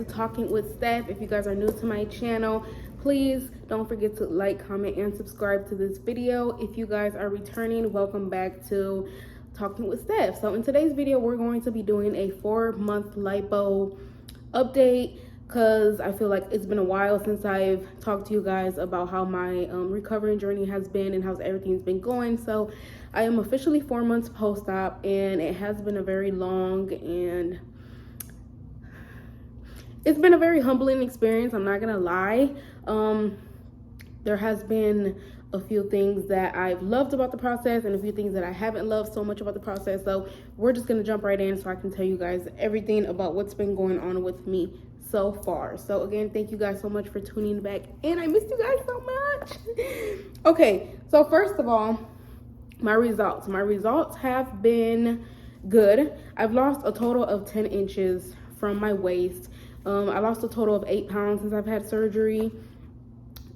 to Talking with Steph. If you guys are new to my channel, please don't forget to like, comment, and subscribe to this video. If you guys are returning, welcome back to Talking with Steph. So in today's video, we're going to be doing a 4-month lipo update because I feel like it's been a while since I've talked to you guys about how my recovery journey has been and how everything's been going. So I am officially 4 months post-op, and it has been a very long and it's been a very humbling experience. I'm not gonna lie. There has been a few things that I've loved about the process and a few things that I haven't loved so much about the process. So we're just gonna jump right in so I can tell you guys everything about what's been going on with me so far. So again, thank you guys so much for tuning back in. I missed you guys so much. Okay, so first of all, my results have been good. I've lost a total of 10 inches from my waist. I lost a total of 8 pounds since I've had surgery.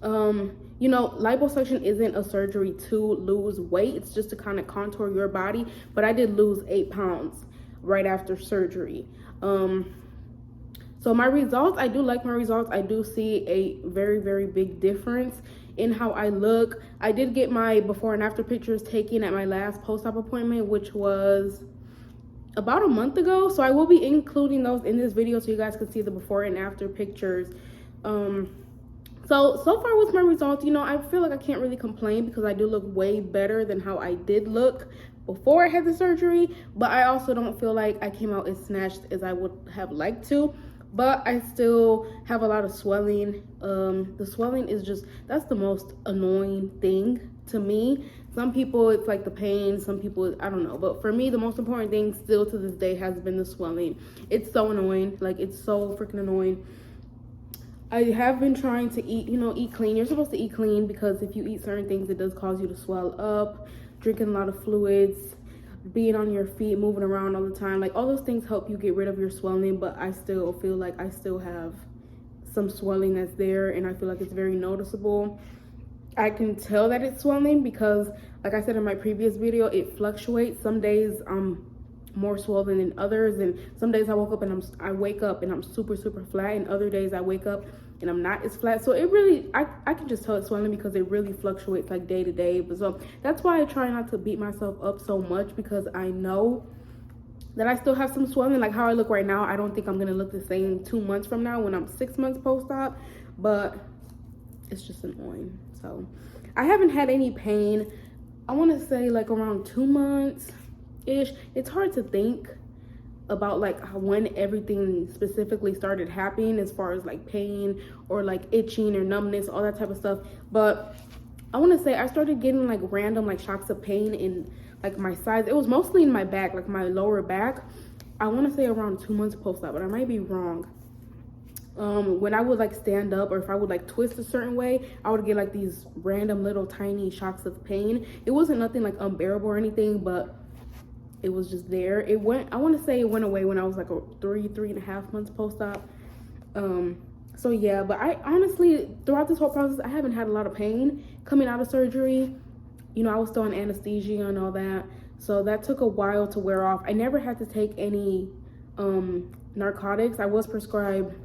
You know, liposuction isn't a surgery to lose weight. It's just to kind of contour your body. But I did lose 8 pounds right after surgery. So my results, I do like my results. I do see a very, very big difference in how I look. I did get my before and after pictures taken at my last post-op appointment, which was about a month ago. So I will be including those in this video so you guys can see the before and after pictures. So far with my results, you know, I feel like I can't really complain because I do look way better than how I did look before I had the surgery. But I also don't feel like I came out as snatched as I would have liked to. But I still have a lot of swelling. The swelling is just, that's the most annoying thing to me. Some people, it's like the pain. Some people, I don't know. But for me, the most important thing still to this day has been the swelling. It's so annoying. Like, it's so freaking annoying. I have been trying to eat, you know, eat clean. You're supposed to eat clean because if you eat certain things, it does cause you to swell up. Drinking a lot of fluids, being on your feet, moving around all the time. Like, all those things help you get rid of your swelling, but I still feel like I still have some swelling that's there, and I feel like it's very noticeable. I can tell that it's swelling because, like I said in my previous video, it fluctuates. Some days I'm more swollen than others, and some days I wake up and I'm super flat, and other days I wake up and I'm not as flat. So it really, I can just tell it's swelling because it really fluctuates like day to day. But so that's why I try not to beat myself up so much, because I know that I still have some swelling. Like how I look right now, I don't think I'm gonna look the same 2 months from now when I'm 6 months post-op, but it's just annoying. So I haven't had any pain, I want to say like around 2 months ish. It's hard to think about like when everything specifically started happening as far as like pain or like itching or numbness, all that type of stuff. But I want to say I started getting like random like shocks of pain in like my sides. It was mostly in my back, like my lower back. I want to say around 2 months post-op, but I might be wrong. When I would like stand up, or if I would like twist a certain way, I would get like these random little tiny shocks of pain. It wasn't nothing like unbearable or anything, but it was just there. It went, I want to say it went away when I was like a 3.5 months post-op. So yeah, but I honestly, throughout this whole process, I haven't had a lot of pain coming out of surgery. You know, I was still on anesthesia and all that, so that took a while to wear off. I never had to take any narcotics. I was prescribed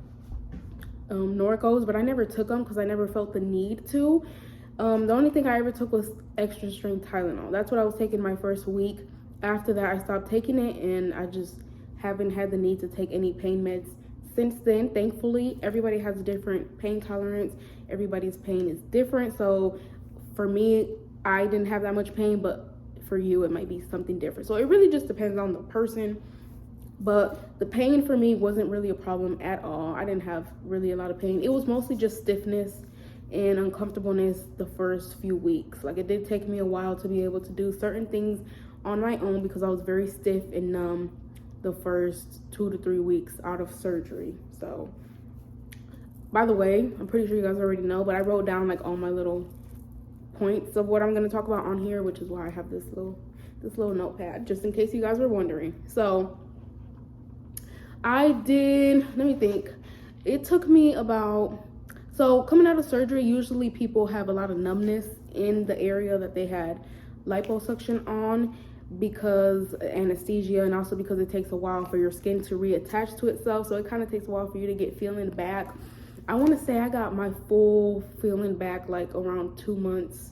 Norcos, but I never took them because I never felt the need to. The only thing I ever took was extra strength Tylenol. That's what I was taking my first week. After that, I stopped taking it, and I just haven't had the need to take any pain meds since then. Thankfully, everybody has a different pain tolerance. Everybody's pain is different. So for me, I didn't have that much pain, but for you, it might be something different. So it really just depends on the person. But the pain for me wasn't really a problem at all. I didn't have really a lot of pain. It was mostly just stiffness and uncomfortableness the first few weeks. Like, it did take me a while to be able to do certain things on my own because I was very stiff and numb the first 2 to 3 weeks out of surgery. So, by the way, I'm pretty sure you guys already know, but I wrote down like all my little points of what I'm going to talk about on here, which is why I have this little notepad, just in case you guys were wondering. So I did, let me think. It took me about, so coming out of surgery, usually people have a lot of numbness in the area that they had liposuction on. because anesthesia, and also because it takes a while for your skin to reattach to itself. So it kind of takes a while for you to get feeling back. I want to say I got my full feeling back like around 2 months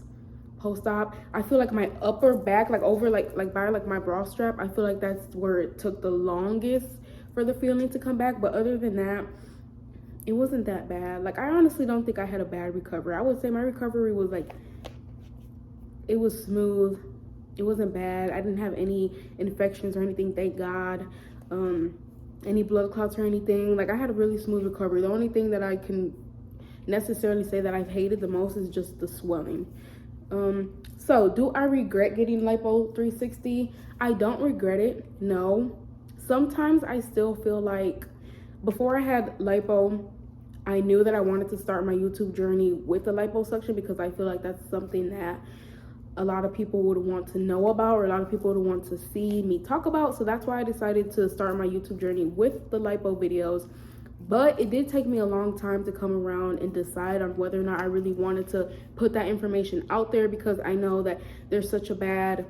post-op. I feel like my upper back, like over like by like my bra strap, I feel like that's where it took the longest for the feeling to come back. But other than that, it wasn't that bad. Like, I honestly don't think I had a bad recovery. I would say my recovery was like, it was smooth. It wasn't bad. I didn't have any infections or anything, thank God. Any blood clots or anything. Like, I had a really smooth recovery. The only thing that I can necessarily say that I've hated the most is just the swelling. So do I regret getting lipo 360? I don't regret it, no. Sometimes I still feel like before I had lipo, I knew that I wanted to start my YouTube journey with the liposuction because I feel like that's something that a lot of people would want to know about, or a lot of people would want to see me talk about. So that's why I decided to start my YouTube journey with the lipo videos. But it did take me a long time to come around and decide on whether or not I really wanted to put that information out there, because I know that there's such a bad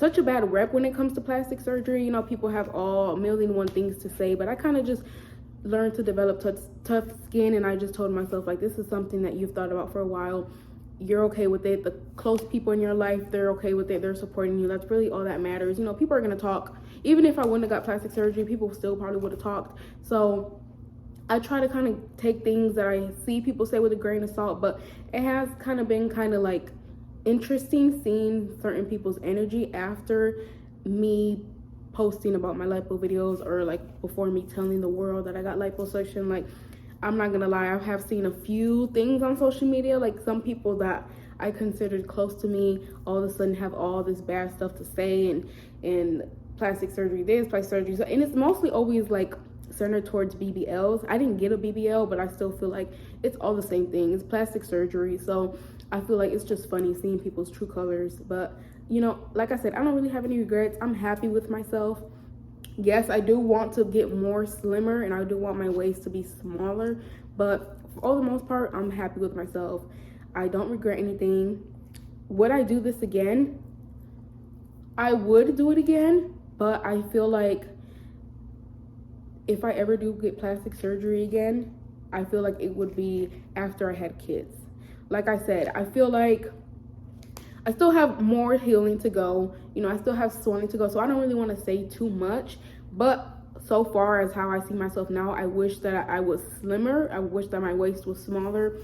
rep when it comes to plastic surgery. You know, people have a million and one things to say, but I kind of just learned to develop tough skin, and I just told myself, like, this is something that you've thought about for a while. You're okay with it. The close people in your life, they're okay with it. They're supporting you. That's really all that matters. You know, people are going to talk. Even if I wouldn't have got plastic surgery, people still probably would have talked. So I try to kind of take things that I see people say with a grain of salt, but it has kind of been kind of like interesting seeing certain people's energy after me posting about my lipo videos, or like before me telling the world that I got liposuction. Like, I'm not gonna lie, I have seen a few things on social media, like some people that I considered close to me all of a sudden have all this bad stuff to say, and plastic surgery this, plastic surgery so, and it's mostly always like centered towards BBLs. I didn't get a BBL, but I still feel like it's all the same thing. It's plastic surgery. So I feel like it's just funny seeing people's true colors. But, you know, like I said, I don't really have any regrets. I'm happy with myself. Yes, I do want to get more slimmer, and I do want my waist to be smaller, but for all the most part, I'm happy with myself. I don't regret anything. Would I do this again? I would do it again, but I feel like if I ever do get plastic surgery again, I feel like it would be after I had kids. Like I said, I feel like I still have more healing to go. You know, I still have swelling to go. So I don't really want to say too much. But so far as how I see myself now, I wish that I was slimmer. I wish that my waist was smaller.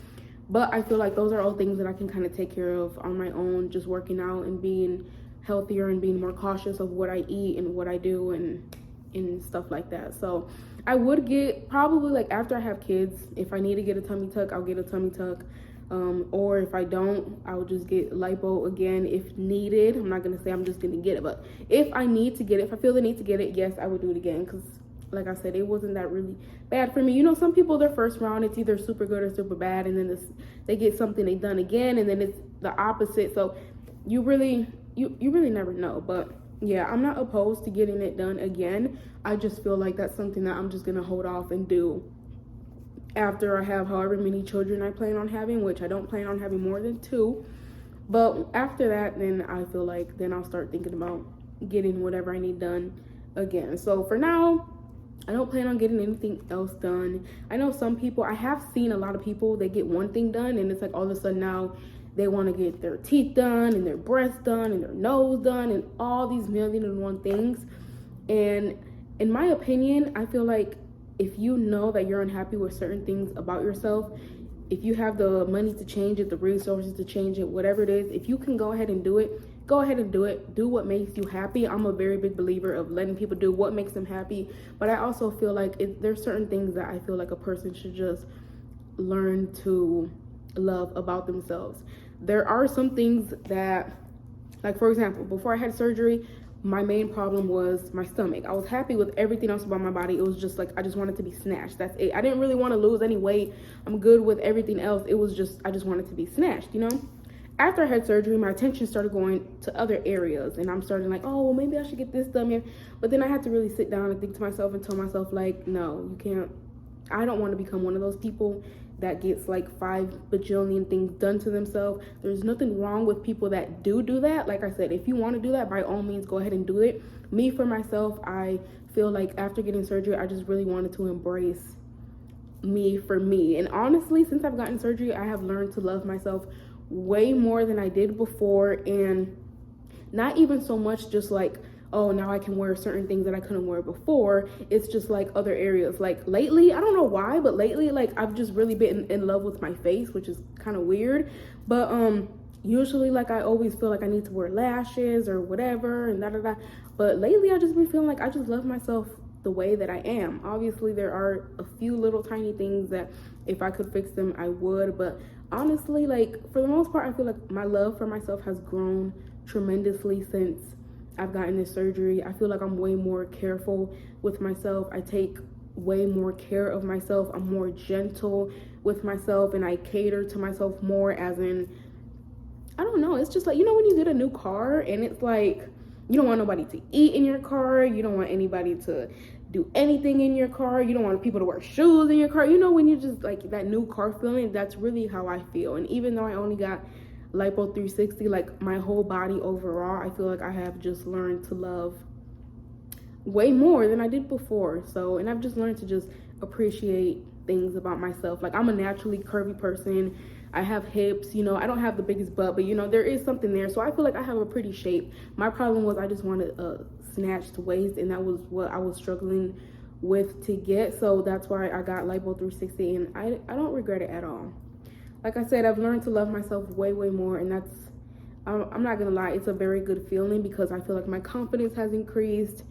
But I feel like those are all things that I can kind of take care of on my own, just working out and being healthier and being more cautious of what I eat and what I do and stuff like that. So I would get, probably like after I have kids, if I need to get a tummy tuck, I'll get a tummy tuck. Or if I don't, I'll just get lipo again if needed. I'm not gonna say I'm just gonna get it, but if I need to get it, if I feel the need to get it, yes, I would do it again, because like I said, it wasn't that really bad for me. You know, some people, their first round, it's either super good or super bad, and then they get something they done again, and then it's the opposite. So you really never know. But yeah, I'm not opposed to getting it done again. I just feel like that's something that I'm just gonna hold off and do after I have however many children I plan on having, which I don't plan on having more than 2. But after that, then I feel like then I'll start thinking about getting whatever I need done again. So for now, I don't plan on getting anything else done. I know some people, I have seen a lot of people, they get one thing done, and it's like all of a sudden now they want to get their teeth done and their breasts done and their nose done and all these million and one things. And in my opinion, I feel like if you know that you're unhappy with certain things about yourself, if you have the money to change it, the resources to change it, whatever it is, if you can go ahead and do it, go ahead and do it. Do what makes you happy. I'm a very big believer of letting people do what makes them happy. But I also feel like there's certain things that I feel like a person should just learn to love about themselves. There are some things that, like for example, before I had surgery, my main problem was my stomach. I was happy with everything else about my body. It was just like, I just wanted to be snatched. That's it. I didn't really want to lose any weight. I'm good with everything else. It was just, I just wanted to be snatched, you know? After I had surgery, my attention started going to other areas, and I'm starting like, oh, well, maybe I should get this done here. But then I had to really sit down and think to myself and tell myself, like, no, you can't. I don't want to become one of those people that gets like 5 bajillion things done to themselves. There's nothing wrong with people that do that. Like I said, if you want to do that, by all means, go ahead and do it. Me, for myself, I feel like after getting surgery, I just really wanted to embrace me for me. And honestly, since I've gotten surgery, I have learned to love myself way more than I did before. And not even so much just like, oh, now I can wear certain things that I couldn't wear before. It's just like other areas. Like lately, I don't know why, but lately, like I've just really been in love with my face, which is kind of weird. But usually, like I always feel like I need to wear lashes or whatever and da da da. But lately, I just been feeling like I just love myself the way that I am. Obviously, there are a few little tiny things that if I could fix them, I would. But honestly, like for the most part, I feel like my love for myself has grown tremendously since I've gotten this surgery. I feel like I'm way more careful with myself. I take way more care of myself. I'm more gentle with myself, and I cater to myself more, as in, I don't know, it's just like, you know, when you get a new car and it's like, you don't want nobody to eat in your car, you don't want anybody to do anything in your car, you don't want people to wear shoes in your car, you know, when you just like that new car feeling, that's really how I feel. And even though I only got Lipo 360, like my whole body overall, I feel like I have just learned to love way more than I did before. So, and I've just learned to just appreciate things about myself. Like I'm a naturally curvy person. I have hips, you know, I don't have the biggest butt, but you know, there is something there. So I feel like I have a pretty shape. My problem was I just wanted a snatched waist, and that was what I was struggling with to get. So that's why I got Lipo 360, and I don't regret it at all. Like I said, I've learned to love myself way more, and that's, I'm not gonna lie, it's a very good feeling because I feel like my confidence has increased.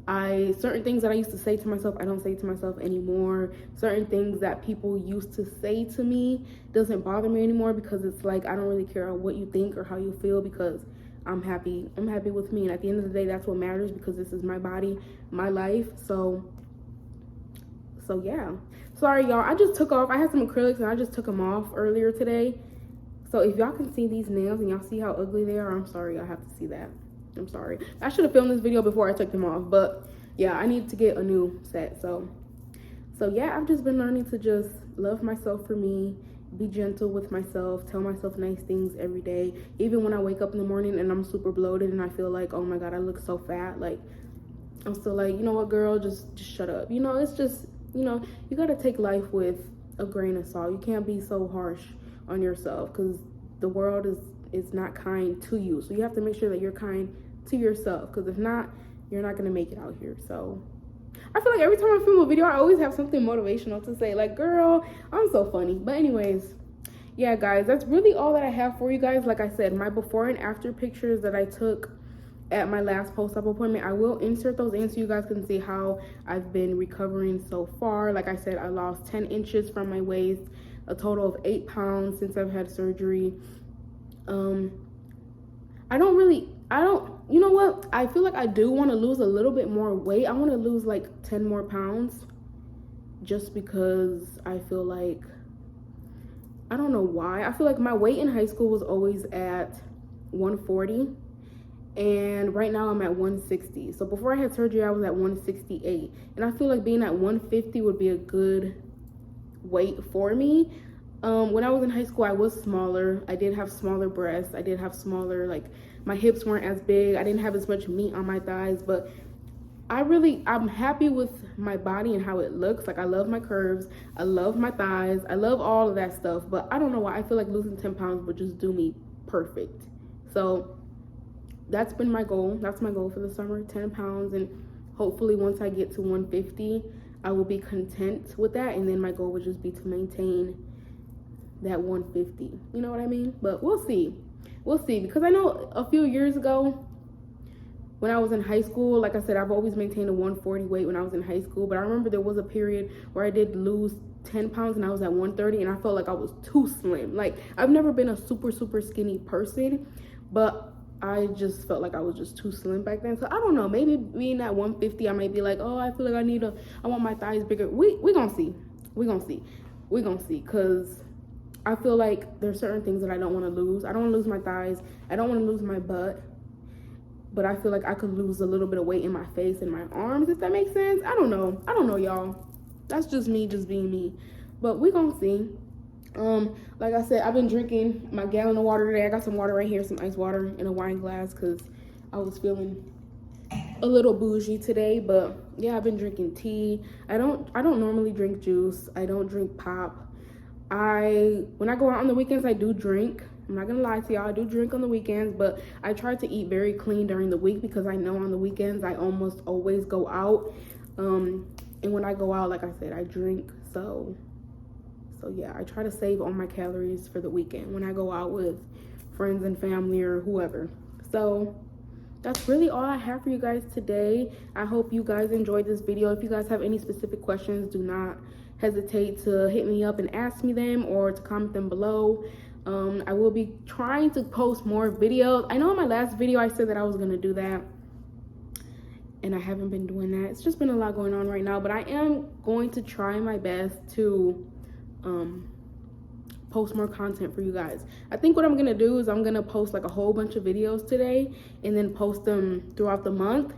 Certain things that I used to say to myself, I don't say to myself anymore. Certain things that people used to say to me doesn't bother me anymore, because it's like, I don't really care what you think or how you feel, because I'm happy with me. And at the end of the day, that's what matters, because this is my body, my life. So yeah. Sorry, y'all, I just took off. I had some acrylics and I just took them off earlier today. So if y'all can see these nails and y'all see how ugly they are, I'm sorry, y'all have to see that. I'm sorry. I should have filmed this video before I took them off, but yeah, I need to get a new set. So yeah, I've just been learning to just love myself for me, be gentle with myself, tell myself nice things every day. Even when I wake up in the morning and I'm super bloated and I feel like, oh my God, I look so fat, like I'm still like, you know what, girl, just shut up. You know, it's just, you know, you gotta take life with a grain of salt. You can't be so harsh on yourself, because the world is not kind to you. So you have to make sure that you're kind to yourself, because if not, you're not gonna make it out here. So I feel like every time I film a video, I always have something motivational to say, like, girl, I'm so funny. But anyways, yeah, guys, that's really all that I have for you guys. Like I said, my before and after pictures that I took at my last post-op appointment, I will insert those in so you guys can see how I've been recovering so far. Like I said, I lost 10 inches from my waist, a total of 8 pounds since I've had surgery. You know what? I feel like I do want to lose a little bit more weight. I want to lose like 10 more pounds, just because I feel like, I don't know why. I feel like my weight in high school was always at 140. And right now I'm at 160. So before I had surgery, I was at 168. And I feel like being at 150 would be a good weight for me. When I was in high school, I was smaller. I did have smaller breasts. I did have smaller, like, my hips weren't as big. I didn't have as much meat on my thighs. But I'm happy with my body and how it looks. Like, I love my curves. I love my thighs. I love all of that stuff. But I don't know why. I feel like losing 10 pounds would just do me perfect. So that's been my goal. That's my goal for the summer, 10 pounds. And hopefully once I get to 150, I will be content with that. And then my goal would just be to maintain that 150. You know what I mean? But we'll see. We'll see. Because I know a few years ago, when I was in high school, like I said, I've always maintained a 140 weight when I was in high school. But I remember there was a period where I did lose 10 pounds and I was at 130 and I felt like I was too slim. Like, I've never been a super skinny person, but I just felt like I was just too slim back then. So I don't know, maybe being at 150, I might be like, oh, I feel like I want my thighs bigger. We gonna see. We gonna see. Because I feel like there's certain things that I don't want to lose. I don't want to lose my thighs. I don't want to lose my butt. But I feel like I could lose a little bit of weight in my face and my arms, if that makes sense. I don't know, y'all. That's just me just being me. But we gonna see. Like I said, I've been drinking my gallon of water today. I got some water right here, some ice water in a wine glass, because I was feeling a little bougie today. But yeah, I've been drinking tea. I don't normally drink juice. I don't drink pop. When I go out on the weekends, I do drink. I'm not gonna lie to y'all, I do drink on the weekends, but I try to eat very clean during the week, because I know on the weekends I almost always go out. And when I go out, like I said, I drink. So yeah, I try to save all my calories for the weekend when I go out with friends and family or whoever. So that's really all I have for you guys today. I hope you guys enjoyed this video. If you guys have any specific questions, do not hesitate to hit me up and ask me them, or to comment them below. I will be trying to post more videos. I know in my last video I said that I was gonna do that, and I haven't been doing that. It's just been a lot going on right now, but I am going to try my best to post more content for you guys. I think what I'm gonna do is I'm gonna post like a whole bunch of videos today, and then post them throughout the month.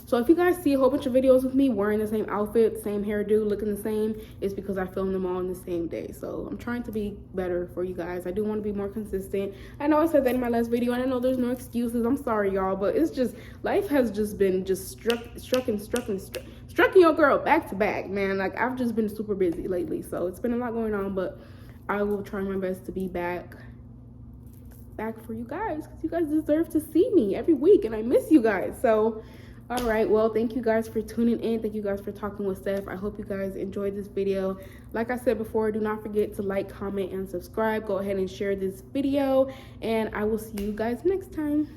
So if you guys see a whole bunch of videos with me wearing the same outfit, same hairdo, looking the same, it's because I filmed them all on the same day. So I'm trying to be better for you guys. I do want to be more consistent. I know I said that in my last video, and I know there's no excuses. I'm sorry, y'all, but it's just, life has just been striking your girl back to back, man. Like, I've just been super busy lately, so it's been a lot going on, but I will try my best to be back for you guys, because you guys deserve to see me every week, and I miss you guys. So all right, well, thank you guys for tuning in. Thank you guys for talking with Steph. I hope you guys enjoyed this video. Like I said before, do not forget to like, comment, and subscribe. Go ahead and share this video, and I will see you guys next time.